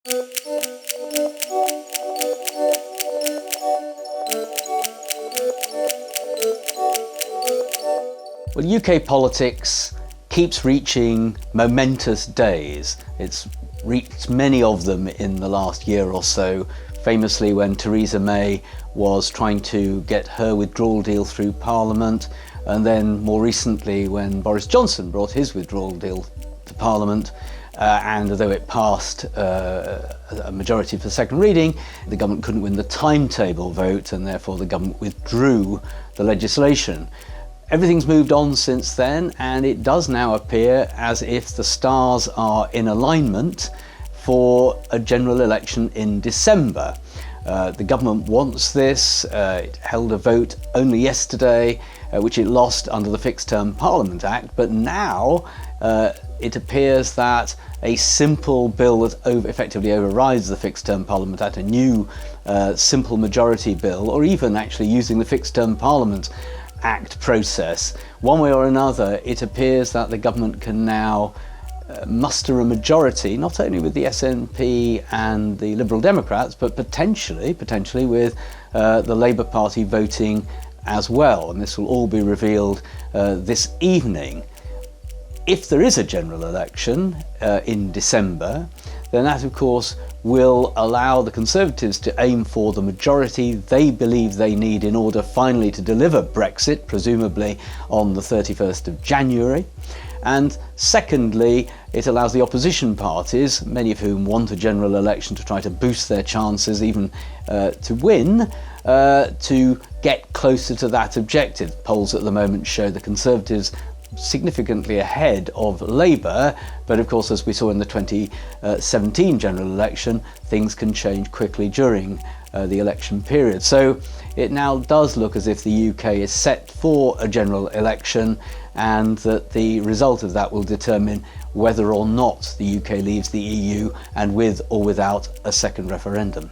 Well, UK politics keeps reaching momentous days. It's reached many of them in the last year or so, famously when Theresa May was trying to get her withdrawal deal through Parliament, and then more recently when Boris Johnson brought his withdrawal deal to Parliament, and although it passed a majority for the second reading, the government couldn't win the timetable vote, and therefore the government withdrew the legislation. Everything's moved on since then, and it does now appear as if the stars are in alignment for a general election in December. The government wants this. It held a vote only yesterday, which it lost under the Fixed Term Parliament Act, but now it appears that a simple bill that effectively overrides the Fixed Term Parliament Act, a new simple majority bill, or even actually using the Fixed Term Parliament Act process, one way or another, it appears that the government can now muster a majority, not only with the SNP and the Liberal Democrats, but potentially with the Labour Party voting as well. And this will all be revealed this evening. If there is a general election in December, then that of course will allow the Conservatives to aim for the majority they believe they need in order finally to deliver Brexit, presumably on the 31st of January. And secondly, it allows the opposition parties, many of whom want a general election to try to boost their chances even to win, to get closer to that objective. Polls at the moment show the Conservatives significantly ahead of Labour, but of course, as we saw in the 2017 general election, things can change quickly during the election period. So it now does look as if the UK is set for a general election, and that the result of that will determine whether or not the UK leaves the EU, and with or without a second referendum.